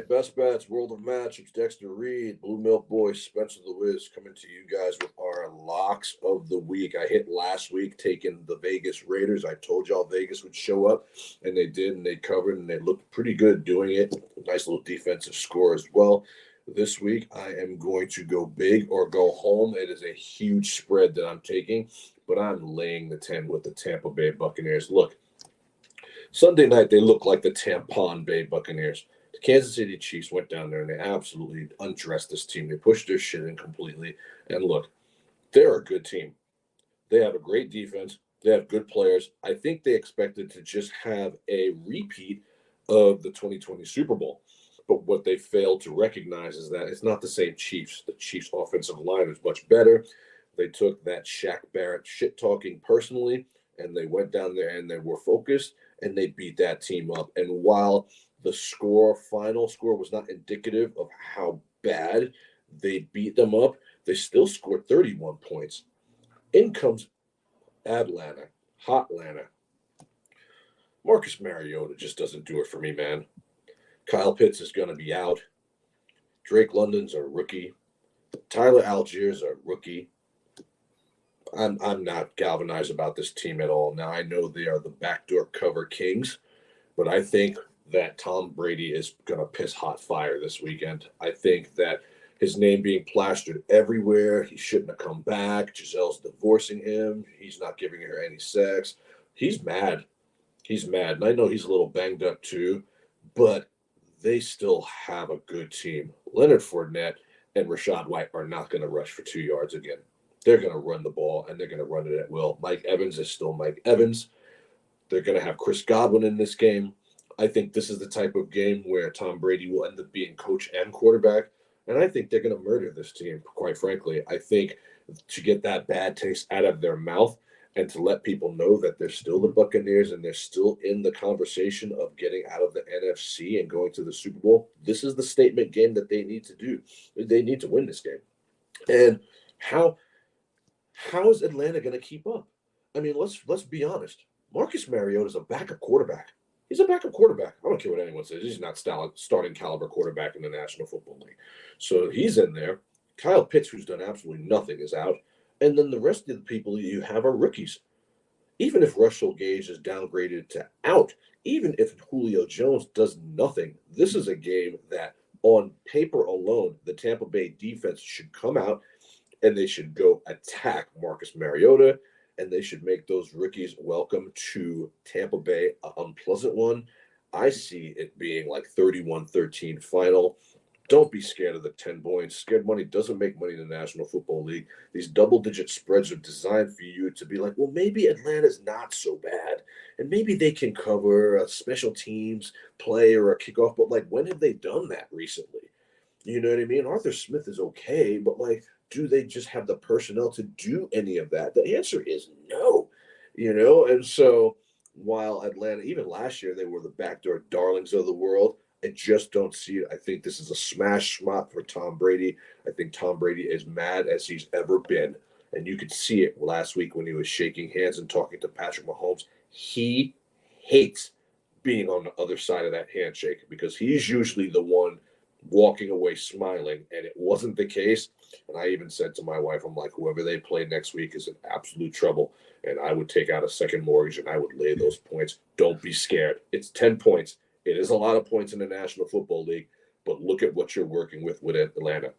right, best bets, world of matchups, Dexter Reed, Blue Milk Boys, Spencer the Wiz coming to you guys with our locks of the week. I hit last week taking the Vegas Raiders. I told y'all Vegas would show up, and they did, and they covered, and they looked pretty good doing it. Nice little defensive score as well. This week, I am going to go big or go home. It is a huge spread that I'm taking, but I'm laying the 10 with the Tampa Bay Buccaneers. Look, Sunday night, they look like the Tampon Bay Buccaneers. The Kansas City Chiefs went down there and they absolutely undressed this team. They pushed their shit in completely. And look, they're a good team. They have a great defense. They have good players. I think they expected to just have a repeat of the 2020 Super Bowl. But what they failed to recognize is that it's not the same Chiefs. The Chiefs' offensive line is much better. They took that Shaq Barrett shit talking personally, and they went down there and they were focused, and they beat that team up. And while the final score was not indicative of how bad they beat them up, they still scored 31 points. In comes Atlanta, hot Atlanta. Marcus Mariota just doesn't do it for me, man. Kyle Pitts is going to be out. Drake London's a rookie. Tyler Algiers a rookie. I'm not galvanized about this team at all. Now, I know they are the backdoor cover kings, but I think that Tom Brady is going to piss hot fire this weekend. I think that his name being plastered everywhere, he shouldn't have come back. Gisele's divorcing him. He's not giving her any sex. He's mad. He's mad. And I know he's a little banged up too, but they still have a good team. Leonard Fournette and Rachaad White are not going to rush for 2 yards again. They're going to run the ball, and they're going to run it at will. Mike Evans is still Mike Evans. They're going to have Chris Godwin in this game. I think this is the type of game where Tom Brady will end up being coach and quarterback, and I think they're going to murder this team, quite frankly. I think to get that bad taste out of their mouth and to let people know that they're still the Buccaneers and they're still in the conversation of getting out of the NFC and going to the Super Bowl, this is the statement game that they need to do. They need to win this game. And how is Atlanta going to keep up? I mean, let's be honest. Marcus Mariota is a backup quarterback. He's a backup quarterback. I don't care what anyone says. He's not starting caliber quarterback in the National Football League. So he's in there. Kyle Pitts, who's done absolutely nothing, is out. And then the rest of the people you have are rookies. Even if Russell Gage is downgraded to out, even if Julio Jones does nothing, this is a game that on paper alone, the Tampa Bay defense should come out and they should go attack Marcus Mariota, and they should make those rookies welcome to Tampa Bay an unpleasant one. I see it being like 31-13 final. Don't be scared of the 10 points. Scared money doesn't make money in the National Football League. These double-digit spreads are designed for you to be like, well, maybe Atlanta's not so bad, and maybe they can cover a special teams play or a kickoff, but, like, when have they done that recently? You know what I mean? Arthur Smith is okay, but, like, do they just have the personnel to do any of that? The answer is no, and so while Atlanta, even last year, they were the backdoor darlings of the world, I just don't see it. I think this is a smash spot for Tom Brady. I think Tom Brady is mad as he's ever been. And you could see it last week when he was shaking hands and talking to Patrick Mahomes. He hates being on the other side of that handshake because he's usually the one walking away smiling, and it wasn't the case. And I even said to my wife, I'm like, whoever they play next week is in absolute trouble, and I would take out a second mortgage and I would lay those points. Don't be scared. It's 10 points. It is a lot of points in the National Football League, but look at what you're working with Atlanta.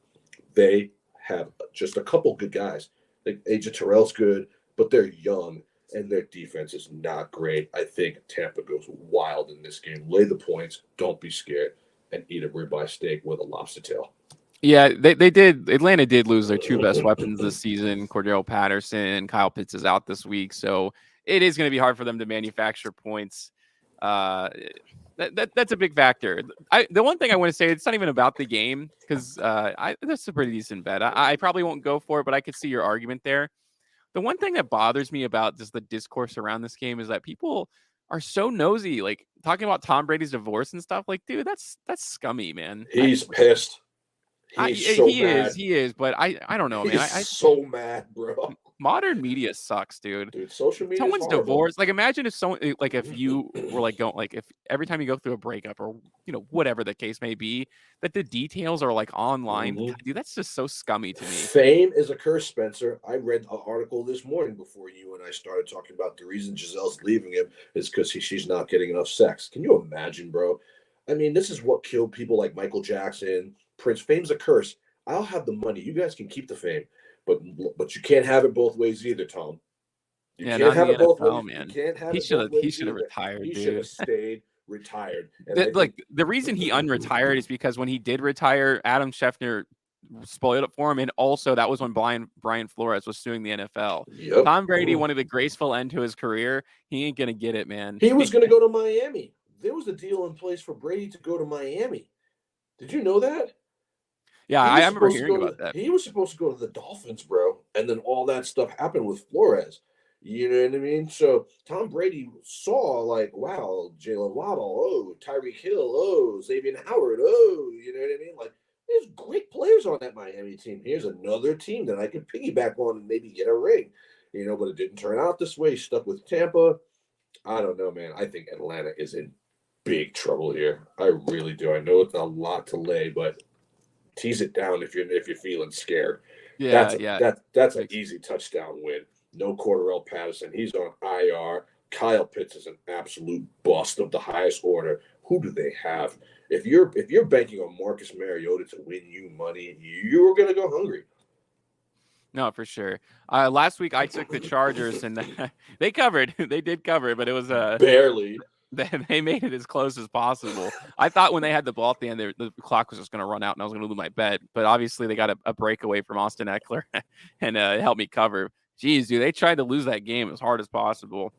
They have just a couple good guys. AJ Terrell's good, but they're young, and their defense is not great. I think Tampa goes wild in this game. Lay the points. Don't be scared. And eat a ribeye steak with a lobster tail. Yeah, they did. Atlanta did lose their two best weapons this season. Cordell Patterson, Kyle Pitts is out this week, so it is going to be hard for them to manufacture points. That's a big factor. The one thing I want to say, it's not even about the game because that's a pretty decent bet. I probably won't go for it, but I could see your argument there. The one thing that bothers me about just the discourse around this game is that people are so nosy, like talking about Tom Brady's divorce and stuff. Like, dude, that's scummy, man. He's pissed. He's so mad. He is, but I don't know, man. He's so mad, bro. modern media sucks, dude. Dude, social media is Someone's horrible. divorced. Like, imagine if someone, like, if you were like going, like, if every time you go through a breakup or whatever the case may be, that the details are like online. Mhm. God, dude, that's just so scummy to me. Fame is a curse, Spencer. I read an article this morning before you and I started talking about the reason Giselle's leaving him is because she's not getting enough sex. Can you imagine, bro? I mean, this is what killed people like Michael Jackson, Prince. Fame's a curse. I'll have the money. You guys can keep the fame, but you can't have it both ways either, Tom. You Yeah, can't not in have the it both NFL, ways. You man. can't have He it should both have he ways should have either. retired, He should have dude. stayed retired. And I think Like the reason he unretired is because when he did retire, Adam Schefter spoiled it for him, and also that was when Brian Flores was suing the NFL. yep. Tom Brady wanted a graceful end to his career. He ain't gonna get it, man. He was going to go to Miami. There was a deal in place for Brady to go to Miami. Did you know that? Yeah, I remember hearing about that. He was supposed to go to the Dolphins, bro. And then all that stuff happened with Flores. You know what I mean? So Tom Brady saw, like, wow, Jalen Waddle, oh, Tyreek Hill, oh, Xavier Howard, oh, you know what I mean? Like, there's great players on that Miami team. Here's another team that I can piggyback on and maybe get a ring. But it didn't turn out this way. He stuck with Tampa. I don't know, man. I think Atlanta is in big trouble here. I really do. I know it's a lot to lay, but tease it down if you're feeling scared. Yeah, That's an easy touchdown win. No Cordarrelle Patterson. He's on IR. Kyle Pitts is an absolute bust of the highest order. Who do they have? If you're banking on Marcus Mariota to win you money, you're gonna go hungry. No, for sure. Last week I took the Chargers and they covered. They did cover, but it was barely. They made it as close as possible. I thought when they had the ball at the end, the clock was just going to run out and I was going to lose my bet. But obviously, they got a breakaway from Austin Eckler and it helped me cover. Jeez, dude, they tried to lose that game as hard as possible.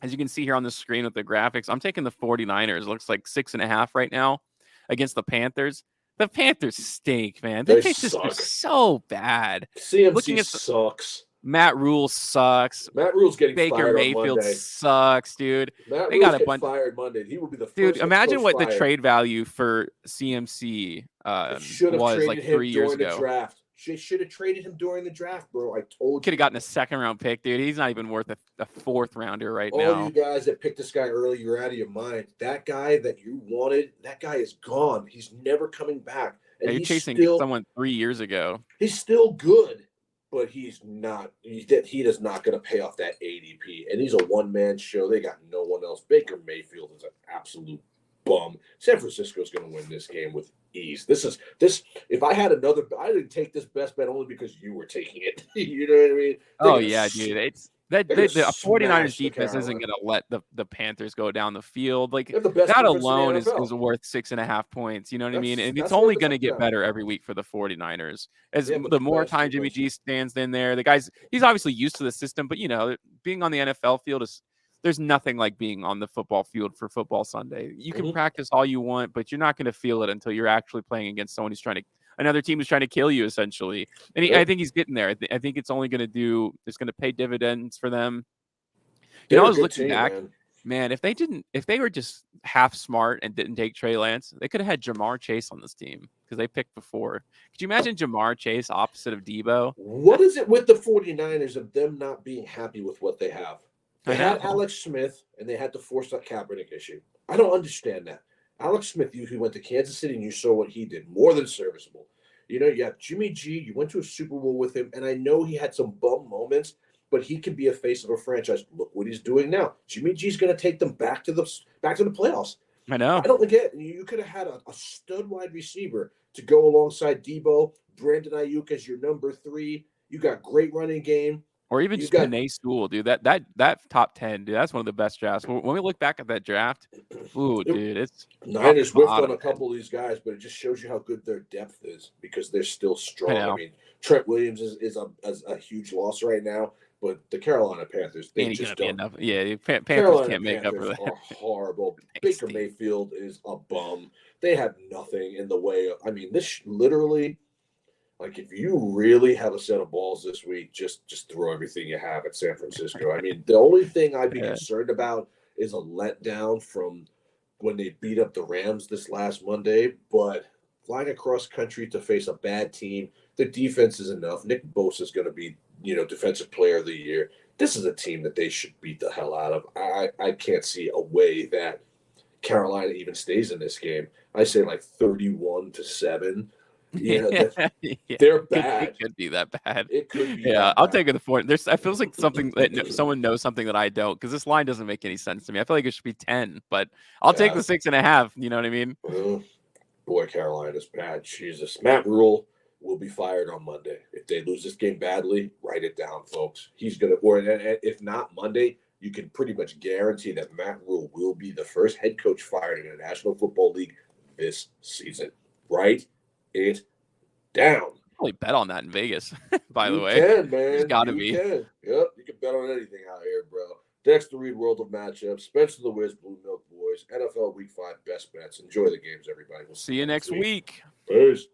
As you can see here on the screen with the graphics, I'm taking the 49ers. It looks like 6.5 right now against the Panthers. The Panthers stink, man. They Just so bad. CMC sucks. Matt Rule sucks. Matt Rule's getting Baker fired Mayfield on Monday. sucks, dude. Matt they Rule's got a bunch fired Monday. He will be the first. Dude, imagine what fired. The trade value for CMC was like 3 years ago. Draft. They should have traded him during the draft, bro. I told you. Could have gotten a second-round pick, dude. He's not even worth a fourth-rounder right now. All you guys that picked this guy early, you're out of your mind. That guy that you wanted, that guy is gone. He's never coming back. And you're chasing someone 3 years ago. He's still good, but he's not. He does not going to pay off that ADP. And he's a one-man show. They got no one else. Baker Mayfield is an absolute bum. San Francisco's going to win this game with ease. This. If I had another, I didn't take this best bet only because you were taking it. You know what I mean? Dude. It's the 49ers defense isn't going to let the Panthers go down the field. Like that alone is worth 6.5 points. You know what I mean? And it's only going to get better every week for the 49ers. As the more time Jimmy G stands in there, the guys, he's obviously used to the system, but being on the NFL field there's nothing like being on the football field for football Sunday. You can practice all you want, but you're not going to feel it until you're actually playing against someone another team who's trying to kill you, essentially. And I think he's getting there. I think it's only going to it's going to pay dividends for them. I was looking back, man, if they were just half smart and didn't take Trey Lance, they could have had Jamar Chase on this team because they picked before. Could you imagine Jamar Chase opposite of Debo? What is it with the 49ers of them not being happy with what they have? They had Alex Smith, and they had to force that Kaepernick issue. I don't understand that. Alex Smith, you went to Kansas City, and you saw what he did. More than serviceable. You have Jimmy G. You went to a Super Bowl with him, and I know he had some bum moments, but he can be a face of a franchise. Look what he's doing now. Jimmy G's going to take them back to the playoffs. I know. I don't get it. You could have had a stud wide receiver to go alongside Debo, Brandon Ayuk as your number 3. You got great running game. Or even just Penei Sewell, dude. That top 10, dude. That's one of the best drafts. When we look back at that draft, dude, it's Niners whiffed on a couple of these guys, but it just shows you how good their depth is because they're still strong. I mean, Trent Williams is a huge loss right now, but the Carolina Panthers, they just don't. Enough. Yeah, Panthers Carolina can't make Panthers up for that. Are horrible. Baker Mayfield is a bum. They have nothing in the way of. I mean, this literally. Like, if you really have a set of balls this week, just throw everything you have at San Francisco. I mean, the only thing I'd be concerned about is a letdown from when they beat up the Rams this last Monday. But flying across country to face a bad team, the defense is enough. Nick Bosa is going to be defensive player of the year. This is a team that they should beat the hell out of. I can't see a way that Carolina even stays in this game. I say like 31-7. Yeah. They're It bad. could be that bad. It could be. Yeah, that I'll bad. take it for it. It feels like something that someone knows something that I don't, because this line doesn't make any sense to me. I feel like it should be 10, but I'll take the 6.5. You know what I mean? Boy, Carolina's bad. Jesus. Matt Rule will be fired on Monday. If they lose this game badly, write it down, folks. He's going to, or if not Monday, you can pretty much guarantee that Matt Rule will be the first head coach fired in the National Football League this season. Write it down. Probably bet on that in Vegas, by the way. You can, man. It's got to be. Can. Yep, you can bet on anything out here, bro. Dexter Reed, World of Matchups, Spencer the Wiz, Blue Milk Boys, NFL Week 5 best bets. Enjoy the games, everybody. We'll see you next week. Peace.